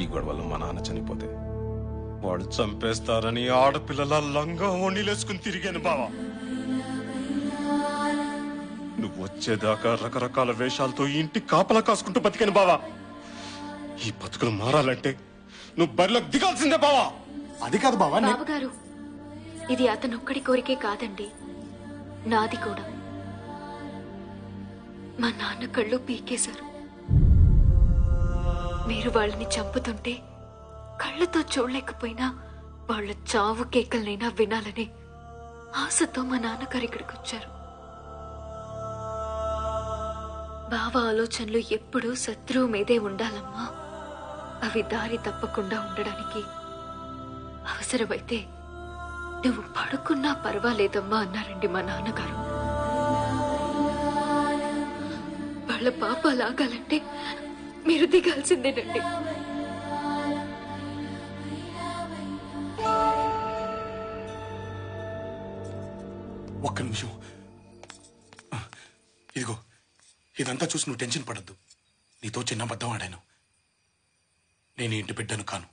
ఈ గొడవలో మా నాన్న చనిపోతే వాడు చంపేస్తారని ఆడపిల్లల లంగా వండిలేసుకుని తిరిగాను బావా. నువ్వు వచ్చేదాకా రకరకాల వేషాలతో ఈ ఇంటి కాపలా కాసుకుంటూ బతికాను బావా. ఈ బతుకులు మారాలంటే నువ్వు బరిలోకి దిగాల్సిందే బావా. అది కాదు బావా, బావగారు, ఇది అతనొక్కడి కోరికే కాదండి, నాది కూడా. మా నాన్న కళ్ళు పీకేశారు. మీరు వాళ్ళని చంపుతుంటే కళ్ళతో చూడలేకపోయినా వాళ్ళ చావు కేకలనైనా వినాలని ఆశతో మా నాన్నగారు ఇక్కడికి వచ్చారు. బావ ఆలోచనలు ఎప్పుడూ శత్రువు మీదే ఉండాలమ్మా. అవి దారి తప్పకుండా ఉండడానికి అవసరమైతే నువ్వు పడుకున్నా పర్వాలేదమ్మా అన్నారండి మా నాన్నగారు. వాళ్ళ పాపాలు ఆగాలంటే మీరు దిగాల్సిందేనండి. ఒక్క నిమిషం. ఇదిగో, ఇదంతా చూసి నువ్వు టెన్షన్ పడద్దు. నీతో చిన్న అబద్ధం ఆడాను. నేను ఈ ఇంటి బిడ్డను కాను.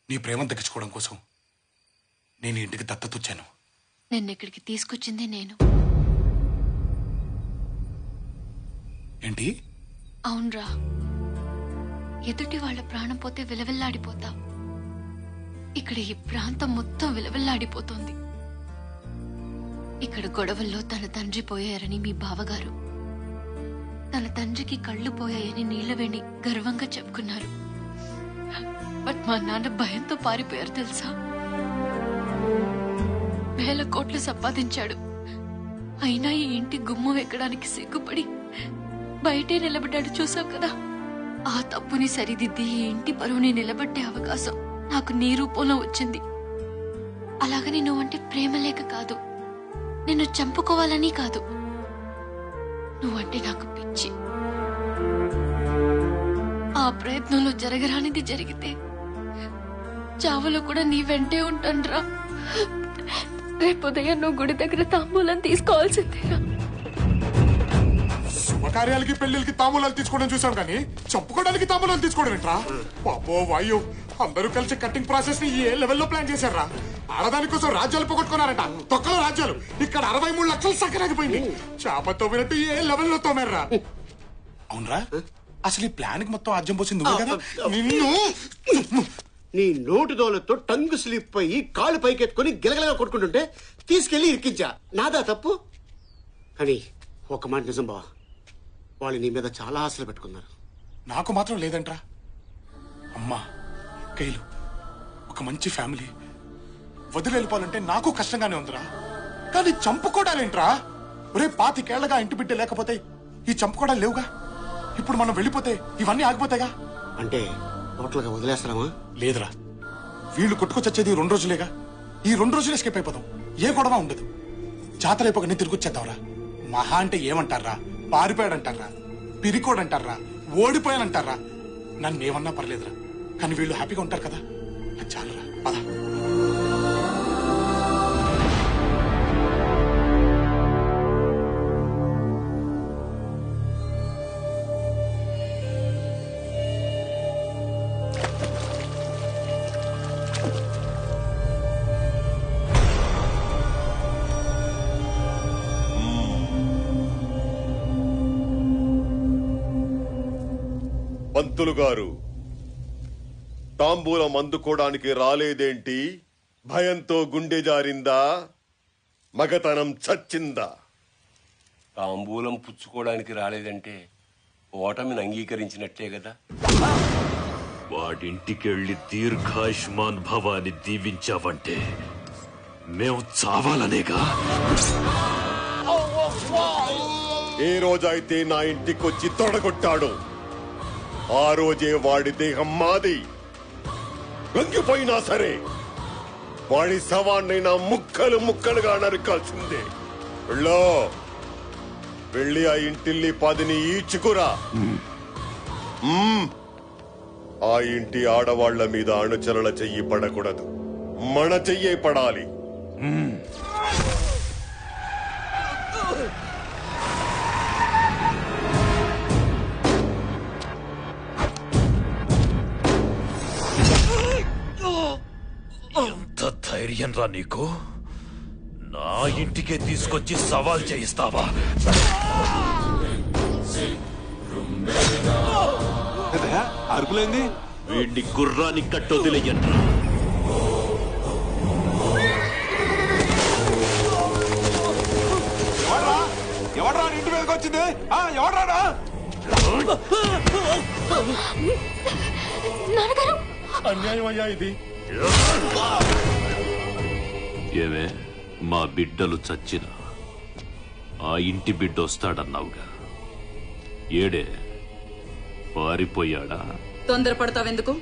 నీ ప్రేమను దక్కించుకోవడం కోసం నేను ఈ ఇంటికి దత్తతొచ్చాను. నిన్నెక్కడికి తీసుకొచ్చింది నేను. ఏంటి? అవునరా, ఎదుటి వాళ్ళ ప్రాణం పోతే విలవిల్లాడిపోతాం. ఇక్కడ ఈ ప్రాంతం మొత్తం విలవిల్లాడిపోతోంది. ఇక్కడ గొడవల్లో తన తండ్రి పోయారని మీ బావగారు, తన తండ్రికి కళ్ళు పోయాయని నీళ్లవేణి గర్వంగా చెప్పుకున్నారు. బట్ మా నాన్న భయంతో పారిపోయారు తెలుసా. వేల కోట్లు సంపాదించాడు, అయినా ఈ ఇంటి గుమ్మం ఎక్కడానికి సిగ్గుపడి బయటే నిలబడ్డాడు. చూసావు కదా, ఆ తప్పుని సరిదిద్ది ఈ ఇంటి పరువుని నిలబెట్టే అవకాశం నాకు నీ రూపంలో వచ్చింది. అలాగని నువ్వంటే ప్రేమ లేక కాదు, నిన్ను చంపుకోవాలని కాదు, నువ్వంటే నాకు పిచ్చి. ఆ ప్రయత్నంలో జరగరానిది జరిగితే చావులో కూడా నీ వెంటే ఉంటానురా. రేపు ఉదయం నువ్వు గుడి దగ్గర తాంబూలం తీసుకోవాల్సిందేరా. శుభకార్యాలకి పెళ్లిళ్ళకి తాంబూలాలు తీసుకోవడం చూసాం కానీ చంపుకోవడానికి తాంబూలాలు తీసుకోవడం ఏంట్రా? పాపో వాయు, అందరూ కలిసి కట్టింగ్ ప్రాసెస్ ని ఏ లెవెల్లో ప్లాన్ చేశారా? ఆడదాని కోసం రాజ్యాలు పోగొట్టుకున్నారట, తొక్కలో రాజ్యాలు. ఇక్కడ 63 లక్షలు సక్కరాగిపోయింది. చేప తోమినట్టు ఏ లెవెల్లో తోమారా? అవునరా, అసలు ఈ ప్లాన్ కి మొత్తం ఆజ్యం పోసింది నువ్వే కదా. నిన్ను నీ నోటి దోలతో టంగు స్లిప్ అయ్యి కాళ్ళు పైకెత్తుకుని గిలగలగా కొట్టుకుంటుంటే తీసుకెళ్లి ఇరికించా. నాదా తప్పు? కానీ ఒక మాట నిజం బావా, వాళ్ళు నీ మీద చాలా ఆశలు పెట్టుకున్నారు. నాకు మాత్రం లేదంట్రా. అమ్మా, కైలు, ఒక మంచి ఫ్యామిలీ వదిలి వెళ్ళిపోవాలంటే నాకు కష్టంగానే ఉందిరా. కానీ చంపుకోవడాలేంట్రా? ఒరే, 25 ఏళ్లగా ఇంటి బిడ్డ లేకపోతే ఈ చంపుకోవడాలు లేవుగా. ఇప్పుడు మనం వెళ్ళిపోతే ఇవన్నీ ఆగిపోతాయిగా. అంటే టోటల్ గా వదిలేస్తామా? లేదురా, వీళ్ళు కొట్టుకొచ్చేది 2 రోజులేగా. ఈ 2 రోజులు ఎస్కేప్ అయిపోతాం, ఏ గొడవ ఉండదు. జాతర అయిపోగానే తిరిగి వచ్చేద్దాంరా. మహా అంటే ఏమంటారా? పారిపోయాడంటారా, పిరికోడంటారా, ఓడిపోయానంటారా? నన్ను ఏమన్నా పర్లేదురా, కానీ వీళ్ళు హ్యాపీగా ఉంటారు కదా, అది చాలురా. పద. పంతులు గారు, తాంబూలం అందుకోవడానికి రాలేదేంటి? భయంతో గుండె జారిందా? మగతనం చచ్చిందా? తాంబూలం పుచ్చుకోవడానికి రాలేదంటే ఓటమిని అంగీకరించినట్టే కదా. వాడింటికెళ్ళి దీర్ఘాయుష్మాన్ భవాని దీవించావంటే మేము చావాలనేగా. ఏ రోజైతే నా ఇంటికొచ్చి తొడగొట్టాడో ఆ రోజే వాడి దేహం మాది. లొంగిపోయినా సరే వాడి శవాన్నైనా ముక్కలు ముక్కలుగా నరకాల్సిందే. వెళ్ళి ఆ ఇంటిల్లి 10ని ఈడ్చుకురా. ఆ ఇంటి ఆడవాళ్ల మీద అణుచరల చెయ్యి పడకూడదు, మన చెయ్యే పడాలి. ధైర్యం రా నీకు? నా ఇంటికే తీసుకొచ్చి సవాల్ చేయిస్తావా? అరుపులేంది? వీడిని గుర్రాన్ని కట్టొదిలేయండి. ఎవడ్రా ఇంటి మీదకి వచ్చింది? ఎవడ్రాడా? అన్యాయం అయ్యా ఇది. ఏమే, మా బిడ్డలు చచ్చిన ఆ ఇంటి బిడ్డ వస్తాడన్నావుగా, ఏడే పారిపోయాడా? తొందరపడతావెందుకు?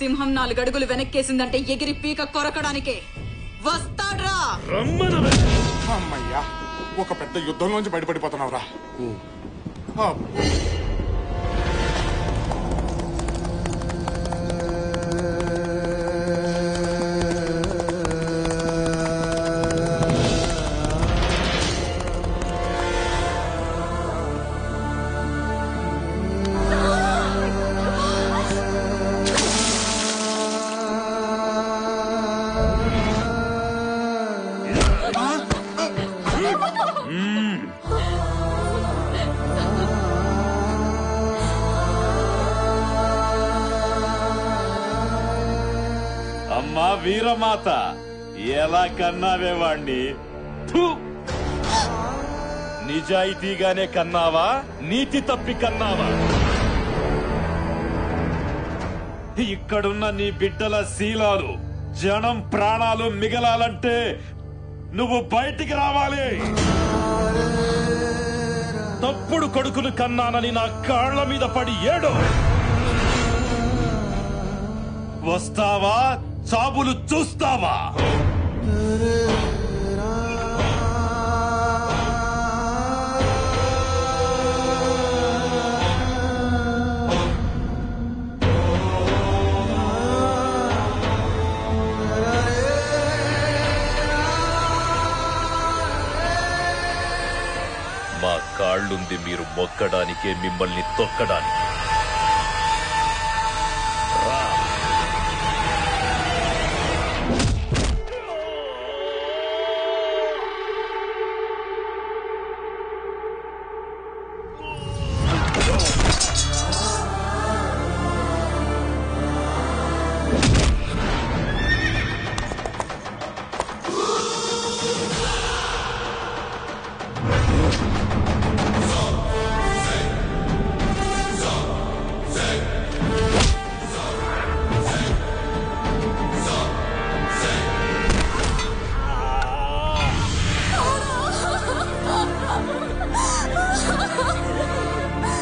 సింహం 4 అడుగులు వెనక్కేసిందంటే ఎగిరి పీక కొరకడానికే వస్తాడ్రా. అమ్మయ్యా, ఒక పెద్ద యుద్ధంలోంచి బయటపడిపోతున్నావురా. అమ్మా వీరమాత, ఎలా కన్నావే వాణ్ణి? నిజాయితీగానే కన్నావా, నీతి తప్పి కన్నావా? ఇక్కడున్న నీ బిడ్డల శీలాలు, జనం ప్రాణాలు మిగలాలంటే నువ్వు బయటికి రావాలి. తప్పుడు కొడుకులు కన్నానని నా కాళ్ల మీద పడి ఏడు. వస్తావా, చాబులు చూస్తావా? మా కాళ్ళుంది మీరు మొక్కడానికే, మిమ్మల్ని తొక్కడానికి.